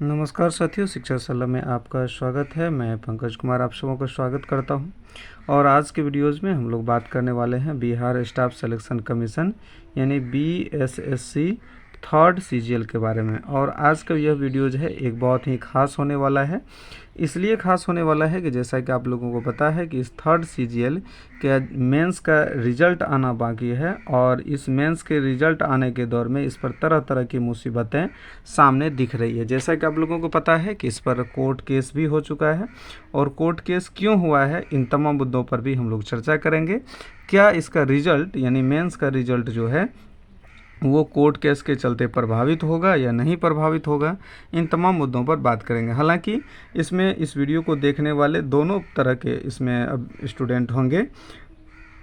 नमस्कार साथियों, शिक्षा सलाह में आपका स्वागत है। मैं पंकज कुमार आप सबों का स्वागत करता हूं। और आज के वीडियोज़ में हम लोग बात करने वाले हैं बिहार स्टाफ सिलेक्शन कमीशन यानी बीएसएससी थर्ड सीजीएल के बारे में। और आज का यह वीडियो जो है एक बहुत ही ख़ास होने वाला है। इसलिए ख़ास होने वाला है कि जैसा कि आप लोगों को पता है कि इस थर्ड सीजीएल के मेंस का रिज़ल्ट आना बाकी है, और इस मेंस के रिज़ल्ट आने के दौर में इस पर तरह तरह की मुसीबतें सामने दिख रही है। जैसा कि आप लोगों को पता है कि इस पर कोर्ट केस भी हो चुका है, और कोर्ट केस क्यों हुआ है, इन तमाम मुद्दों पर भी हम लोग चर्चा करेंगे। क्या इसका रिज़ल्ट यानी मेंस का रिज़ल्ट जो है वो कोर्ट केस के चलते प्रभावित होगा या नहीं प्रभावित होगा, इन तमाम मुद्दों पर बात करेंगे। हालांकि इसमें इस वीडियो को देखने वाले दोनों तरह के इसमें अब स्टूडेंट होंगे।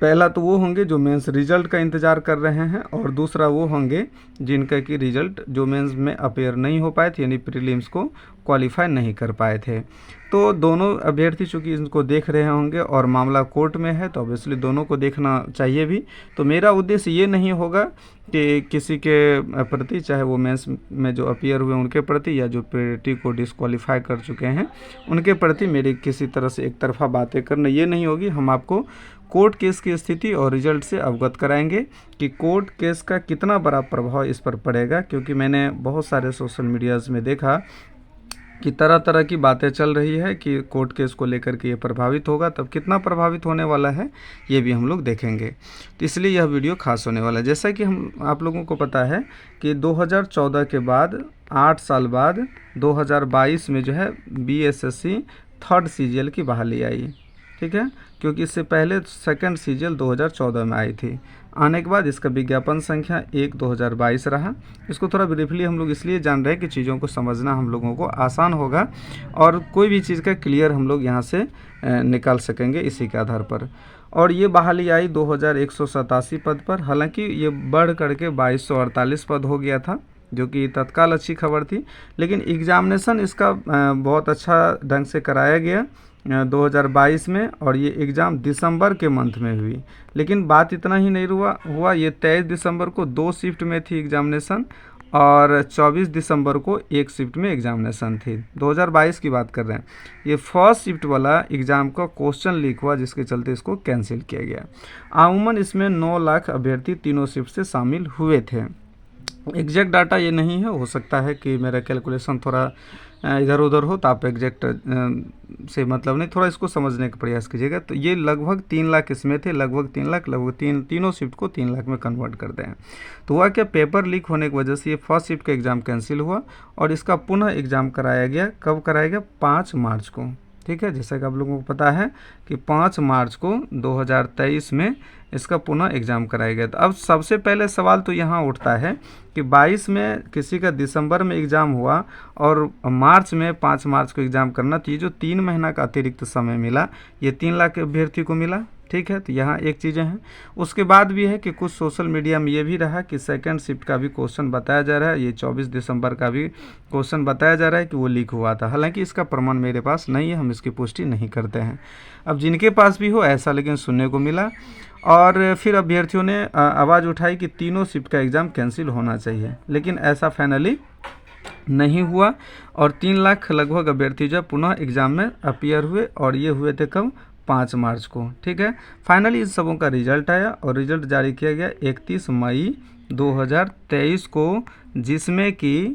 पहला तो वो होंगे जो मेंस रिजल्ट का इंतज़ार कर रहे हैं, और दूसरा वो होंगे जिनका कि रिजल्ट जो मेंस में अपेयर नहीं हो पाए थे यानी प्रीलिम्स को क्वालिफाई नहीं कर पाए थे। तो दोनों अभ्यर्थी चूँकि इनको देख रहे होंगे और मामला कोर्ट में है, तो ऑब्वियसली दोनों को देखना चाहिए भी। तो मेरा उद्देश्य ये नहीं होगा कि किसी के प्रति, चाहे वो मेंस में जो अपियर हुए उनके प्रति या जो प्रीटी को डिस्क्वालीफाई कर चुके हैं उनके प्रति मेरी किसी तरह से एक तरफा बातें करना ये नहीं होगी। हम आपको कोर्ट केस की स्थिति और रिजल्ट से अवगत कराएंगे कि कोर्ट केस का कितना बड़ा प्रभाव इस पर पड़ेगा, क्योंकि मैंने बहुत सारे सोशल मीडियाज़ में देखा कि तरह तरह की बातें चल रही है कि कोर्ट केस को लेकर के ये प्रभावित होगा। तब कितना प्रभावित होने वाला है ये भी हम लोग देखेंगे। तो इसलिए यह वीडियो खास होने वाला है। जैसा कि हम आप लोगों को पता है कि 2014 के बाद 8 साल बाद 2022 में जो है बीएसएससी थर्ड सीजीएल की बहाली आई, ठीक है, क्योंकि इससे पहले सेकंड सीजीएल 2014 में आई थी। आने के बाद इसका विज्ञापन संख्या 1/2022 रहा। इसको थोड़ा ब्रीफली हम लोग इसलिए जान रहे हैं कि चीज़ों को समझना हम लोगों को आसान होगा और कोई भी चीज़ का क्लियर हम लोग यहाँ से निकाल सकेंगे इसी के आधार पर। और ये बहाली आई 2187 पद पर। हालांकि ये बढ़ करके 2248 पद हो गया था, जो कि तत्काल अच्छी खबर थी। लेकिन एग्ज़ामिनेशन इसका बहुत अच्छा ढंग से कराया गया 2022 में, और ये एग्ज़ाम दिसंबर के मंथ में हुई। लेकिन बात इतना ही नहीं हुआ ये 23 दिसंबर को 2 शिफ्ट में थी एग्ज़ामिनेशन, और 24 दिसंबर को 1 शिफ्ट में एग्ज़ामिनेशन थी। 2022 की बात कर रहे हैं। ये फर्स्ट शिफ्ट वाला एग्ज़ाम का क्वेश्चन लीक हुआ, जिसके चलते इसको कैंसिल किया गया। अमूमन इसमें 9 लाख अभ्यर्थी तीनों शिफ्ट से शामिल हुए थे। एग्जैक्ट डाटा ये नहीं है, हो सकता है कि मेरा कैलकुलेशन थोड़ा इधर उधर हो, तो आप एग्जैक्ट से मतलब नहीं, थोड़ा इसको समझने का प्रयास कीजिएगा। तो ये लगभग 3 लाख इसमें थे, लगभग 3 लाख, लगभग तीनों शिफ्ट को 3 लाख में कन्वर्ट करते हैं। तो हुआ क्या, पेपर लीक होने की वजह से ये फर्स्ट शिफ्ट का एग्ज़ाम कैंसिल हुआ, और इसका पुनः एग्ज़ाम कराया गया। कब कराया गया? 5 मार्च को, ठीक है। जैसा कि आप लोगों को पता है कि 5 मार्च को 2023 में इसका पुनः एग्ज़ाम कराया गया। तो अब सबसे पहले सवाल तो यहाँ उठता है कि 22 में किसी का दिसंबर में एग्ज़ाम हुआ और मार्च में 5 मार्च को एग्ज़ाम करना, तो ये जो 3 महीना का अतिरिक्त समय मिला, ये 3 लाख अभ्यर्थी को मिला, ठीक है। तो यहाँ एक चीज़ें हैं। उसके बाद भी है कि कुछ सोशल मीडिया में ये भी रहा कि सेकंड शिफ्ट का भी क्वेश्चन बताया जा रहा है, ये 24 दिसंबर का भी क्वेश्चन बताया जा रहा है कि वो लीक हुआ था। हालांकि इसका प्रमाण मेरे पास नहीं है, हम इसकी पुष्टि नहीं करते हैं। अब जिनके पास भी हो ऐसा लेकिन सुनने को मिला, और फिर अभ्यर्थियों ने आवाज़ उठाई कि तीनों शिफ्ट का एग्ज़ाम कैंसिल होना चाहिए, लेकिन ऐसा फाइनली नहीं हुआ, और 3 लाख लगभग अभ्यर्थी जब पुनः एग्ज़ाम में अपियर हुए, और ये हुए थे कब? 5 मार्च को, ठीक है। फाइनली इन सबों का रिजल्ट आया, और रिजल्ट जारी किया गया 31 मई 2023 को, जिसमें कि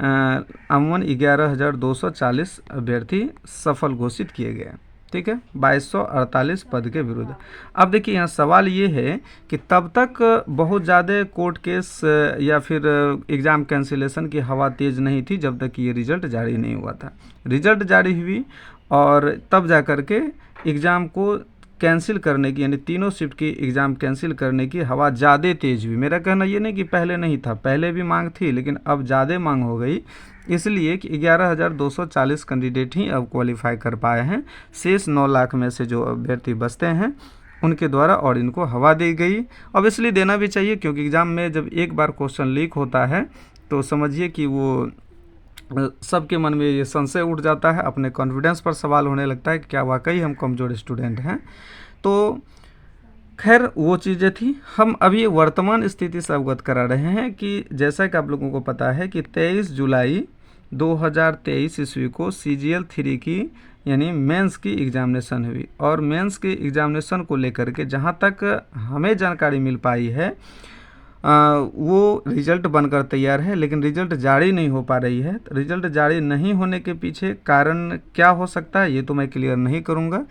अमूमन 11,240 अभ्यर्थी सफल घोषित किए गए, ठीक है, 2248 पद के विरुद्ध। अब देखिए यहाँ सवाल ये है कि तब तक बहुत ज़्यादा कोर्ट केस या फिर एग्ज़ाम कैंसिलेशन की हवा तेज़ नहीं थी जब तक ये रिज़ल्ट जारी नहीं हुआ था। रिज़ल्ट जारी हुई और तब जा कर के एग्ज़ाम को कैंसिल करने की, यानी तीनों शिफ्ट की एग्ज़ाम कैंसिल करने की हवा ज़्यादा तेज़ हुई। मेरा कहना ये नहीं कि पहले नहीं था, पहले भी मांग थी, लेकिन अब ज़्यादा मांग हो गई, इसलिए कि 11,240 कैंडिडेट ही अब क्वालिफाई कर पाए हैं। शेष 9 लाख में से जो अभ्यर्थी बचते हैं उनके द्वारा, और इनको हवा दी गई। ऑब्वियसली देना भी चाहिए, क्योंकि एग्ज़ाम में जब एक बार क्वेश्चन लीक होता है तो समझिए कि वो सबके मन में ये संशय उठ जाता है, अपने कॉन्फिडेंस पर सवाल होने लगता है कि क्या वाकई हम कमज़ोर स्टूडेंट हैं। तो खैर वो चीज़ें थी। हम अभी वर्तमान स्थिति से अवगत करा रहे हैं कि जैसा कि आप लोगों को पता है कि 23 जुलाई 2023 ईस्वी को CGL 3 की यानी मेंस की एग्ज़ामिनेशन हुई। और मेंस की एग्ज़ामिनेशन को लेकर के जहाँ तक हमें जानकारी मिल पाई है वो रिज़ल्ट बनकर तैयार है, लेकिन रिज़ल्ट जारी नहीं हो पा रही है। तो रिज़ल्ट जारी नहीं होने के पीछे कारण क्या हो सकता है ये तो मैं क्लियर नहीं करूँगा,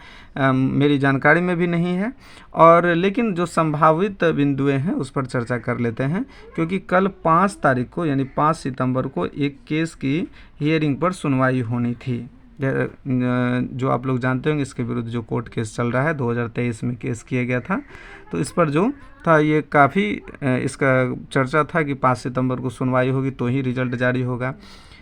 मेरी जानकारी में भी नहीं है। और लेकिन जो संभावित बिंदुएं हैं उस पर चर्चा कर लेते हैं, क्योंकि कल 5 तारीख को यानी 5 सितंबर को एक केस की हियरिंग पर सुनवाई होनी थी। जो आप लोग जानते होंगे इसके विरुद्ध जो कोर्ट केस चल रहा है, 2023 में केस किया गया था। तो इस पर जो था ये काफ़ी इसका चर्चा था कि 5 सितंबर को सुनवाई होगी तो ही रिज़ल्ट जारी होगा।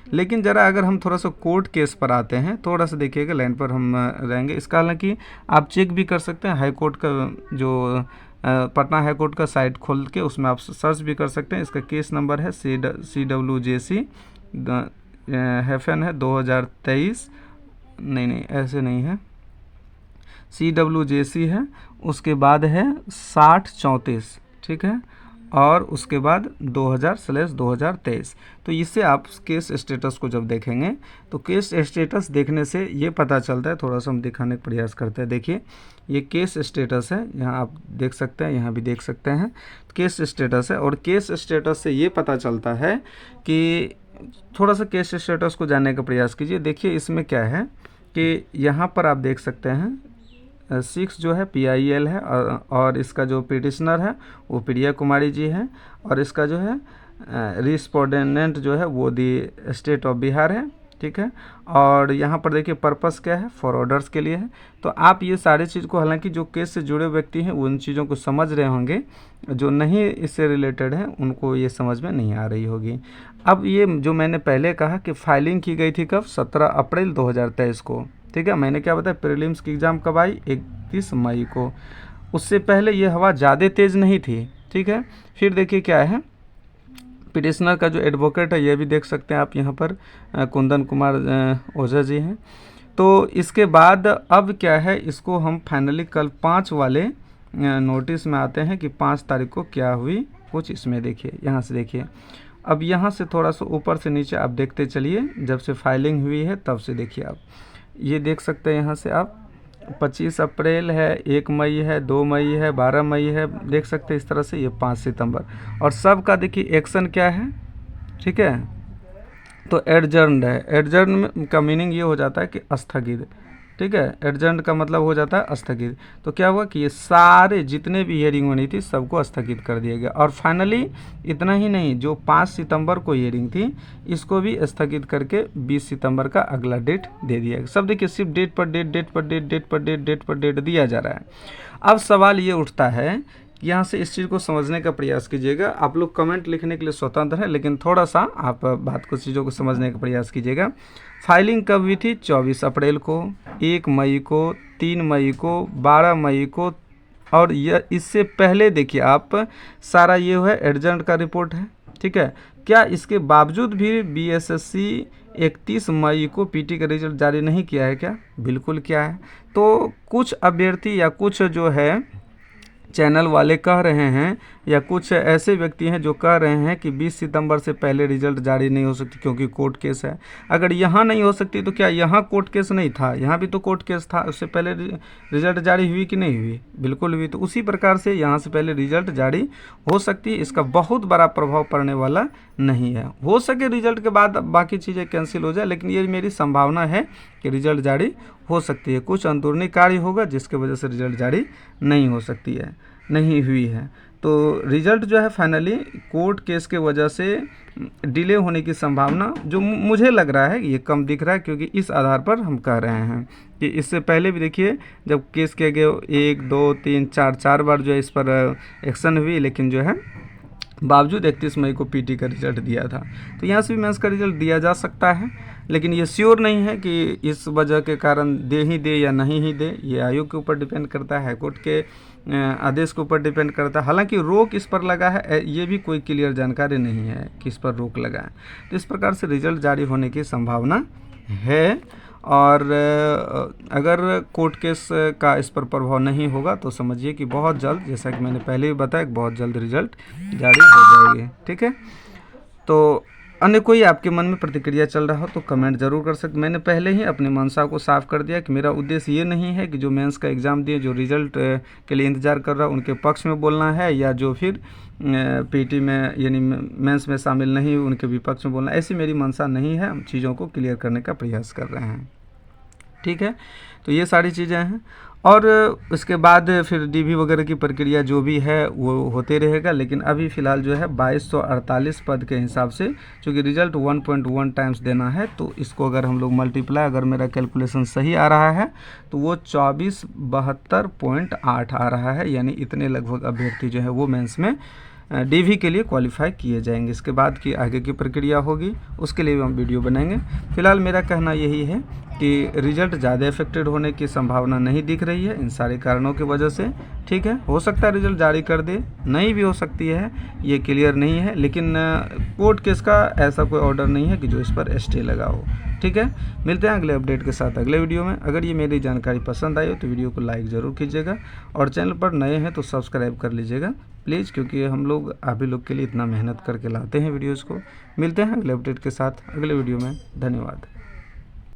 लेकिन ज़रा अगर हम थोड़ा सा कोर्ट केस पर आते हैं, थोड़ा सा देखिएगा, लाइन पर हम रहेंगे। इसका हालांकि आप चेक भी कर सकते हैं, हाई कोर्ट का जो पटना हाई कोर्ट का साइट खोल के उसमें आप सर्च भी कर सकते हैं। इसका केस नंबर है CWJC हैफन है 2023, नहीं ऐसे नहीं है, CWJC है, उसके बाद है 6034, ठीक है, और उसके बाद 2000/2023। तो इससे आप केस स्टेटस को जब देखेंगे तो केस स्टेटस देखने से ये पता चलता है, थोड़ा सा हम दिखाने का प्रयास करते हैं। देखिए ये केस स्टेटस है, यहाँ आप देख सकते हैं, यहाँ भी देख सकते हैं, केस स्टेटस है। और केस स्टेटस से ये पता चलता है कि थोड़ा सा केस स्टेटस को जानने का प्रयास कीजिए। देखिए इसमें क्या है कि यहाँ पर आप देख सकते हैं 6 जो है PIL है, और इसका जो पिटिशनर है वो प्रिया कुमारी जी हैं, और इसका जो है रिस्पोंडेंट जो है वो दी स्टेट ऑफ बिहार है, ठीक है। और यहाँ पर देखिए पर्पस क्या है, फॉरवर्डर्स के लिए है। तो आप ये सारी चीज़ को, हालांकि जो केस से जुड़े व्यक्ति हैं उन चीज़ों को समझ रहे होंगे, जो नहीं इससे रिलेटेड है उनको ये समझ में नहीं आ रही होगी। अब ये जो मैंने पहले कहा कि फाइलिंग की गई थी कब, 17 अप्रैल 2023 को, ठीक है। मैंने क्या बताया, प्रीलिम्स की एग्ज़ाम कब आई, 31 मई को। उससे पहले ये हवा ज़्यादा तेज़ नहीं थी, ठीक है। फिर देखिए क्या है, पिटिशनर का जो एडवोकेट है ये भी देख सकते हैं आप, यहाँ पर कुंदन कुमार ओझा जी हैं। तो इसके बाद अब क्या है, इसको हम फाइनली कल 5 वाले नोटिस में आते हैं कि 5 तारीख को क्या हुई कुछ। इसमें देखिए, यहाँ से देखिए, अब यहाँ से थोड़ा सा ऊपर से नीचे आप देखते चलिए, जब से फाइलिंग हुई है तब से देखिए आप ये देख सकते हैं। यहाँ से आप 25 अप्रैल है, 1 मई है, 2 मई है, 12 मई है, देख सकते हैं इस तरह से। ये 5 सितंबर, और सब का देखिए एक्शन क्या है, ठीक है। तो एडजर्न्ड है, एडजर्न का मीनिंग ये हो जाता है कि स्थगित, ठीक है। एडजर्न का मतलब हो जाता है स्थगित। तो क्या हुआ कि ये सारे जितने भी हियरिंग होनी थी सबको स्थगित कर दिया गया। और फाइनली इतना ही नहीं, जो 5 सितंबर को हियरिंग थी इसको भी स्थगित करके 20 सितंबर का अगला डेट दे दिया गया। सब देखिए सिर्फ डेट पर डेट, डेट पर डेट, डेट पर डेट, डेट पर डेट दिया जा रहा है। अब सवाल ये उठता है, यहाँ से इस चीज़ को समझने का प्रयास कीजिएगा। आप लोग कमेंट लिखने के लिए स्वतंत्र हैं, लेकिन थोड़ा सा आप बात को, चीज़ों को समझने का प्रयास कीजिएगा। फाइलिंग कब हुई थी, 24 अप्रैल को, 1 मई को, 3 मई को, 12 मई को, और यह इससे पहले देखिए आप सारा ये है एडजर्न का रिपोर्ट है, ठीक है। क्या इसके बावजूद भी BSSC 31 मई को PT का रिजल्ट जारी नहीं किया है क्या? बिल्कुल किया है। तो कुछ अभ्यर्थी या कुछ जो है चैनल वाले कह रहे हैं, या कुछ ऐसे व्यक्ति हैं जो कह रहे हैं कि 20 सितंबर से पहले रिजल्ट जारी नहीं हो सकती क्योंकि कोर्ट केस है। अगर यहाँ नहीं हो सकती तो क्या यहाँ कोर्ट केस नहीं था? यहाँ भी तो कोर्ट केस था, उससे पहले रिजल्ट जारी हुई कि नहीं हुई? बिल्कुल हुई। तो उसी प्रकार से यहाँ से पहले रिजल्ट जारी हो सकती है, इसका बहुत बड़ा प्रभाव पड़ने वाला नहीं है। हो सके रिजल्ट के बाद बाकी चीज़ें कैंसिल हो जाए, लेकिन ये मेरी संभावना है कि रिजल्ट जारी हो सकती है। कुछ अंदरूनी कार्य होगा जिसके वजह से रिजल्ट जारी नहीं हो सकती है, नहीं हुई है। तो रिजल्ट जो है फाइनली कोर्ट केस के वजह से डिले होने की संभावना जो मुझे लग रहा है ये कम दिख रहा है, क्योंकि इस आधार पर हम कह रहे हैं कि इससे पहले भी देखिए जब केस किया गया 1, 2, 3, 4 बार जो है इस पर एक्शन हुई, लेकिन जो है बावजूद 31 मई को PT का रिजल्ट दिया था। तो यहाँ से भी मेंस का रिजल्ट दिया जा सकता है, लेकिन ये श्योर नहीं है कि इस वजह के कारण दे ही दे या नहीं ही दे। ये आयोग के ऊपर डिपेंड करता है, हाईकोर्ट के आदेश के ऊपर डिपेंड करता है। हालांकि रोक इस पर लगा है, ये भी कोई क्लियर जानकारी नहीं है कि इस पर रोक लगा है। तो इस प्रकार से रिजल्ट जारी होने की संभावना है, और अगर कोर्ट केस का इस पर प्रभाव नहीं होगा तो समझिए कि बहुत जल्द, जैसा कि मैंने पहले भी बताया, बहुत जल्द रिजल्ट जारी हो जाएगी, ठीक है। तो अन्य कोई आपके मन में प्रतिक्रिया चल रहा हो तो कमेंट जरूर कर सकते। मैंने पहले ही अपनी मंशा को साफ कर दिया कि मेरा उद्देश्य ये नहीं है कि जो मेंस का एग्ज़ाम दिए, जो रिजल्ट के लिए इंतज़ार कर रहा है, उनके पक्ष में बोलना है, या जो फिर पीटी में यानी मेंस में शामिल नहीं उनके विपक्ष में बोलना। ऐसी मेरी मंशा नहीं है, हम चीज़ों को क्लियर करने का प्रयास कर रहे हैं। ठीक है, तो ये सारी चीज़ें हैं। और उसके बाद फिर डीवी वगैरह की प्रक्रिया जो भी है वो होते रहेगा, लेकिन अभी फ़िलहाल जो है 2248 पद के हिसाब से, चूँकि रिज़ल्ट 1.1 टाइम्स देना है, तो इसको अगर हम लोग मल्टीप्लाई, अगर मेरा कैलकुलेशन सही आ रहा है तो वो 2472.8 आ रहा है। यानी इतने लगभग अभ्यर्थी जो है वो मेंस में डीवी के लिए क्वालिफाई किए जाएंगे। इसके बाद की आगे की प्रक्रिया होगी, उसके लिए भी हम वीडियो बनाएंगे। फिलहाल मेरा कहना यही है कि रिज़ल्ट ज़्यादा अफेक्टेड होने की संभावना नहीं दिख रही है इन सारे कारणों की वजह से। ठीक है, हो सकता है रिज़ल्ट जारी कर दे, नहीं भी हो सकती है, ये क्लियर नहीं है, लेकिन कोर्ट केस का ऐसा कोई ऑर्डर नहीं है कि जो इस पर स्टे लगा हो। ठीक है, मिलते हैं अगले अपडेट के साथ अगले वीडियो में। अगर ये मेरी जानकारी पसंद आई हो तो वीडियो को लाइक ज़रूर कीजिएगा, और चैनल पर नए हैं तो सब्सक्राइब कर लीजिएगा प्लीज़, क्योंकि हम लोग आप ही लोग के लिए इतना मेहनत करके लाते हैं वीडियोज़ को। मिलते हैं अगले अपडेट के साथ अगले वीडियो में। धन्यवाद।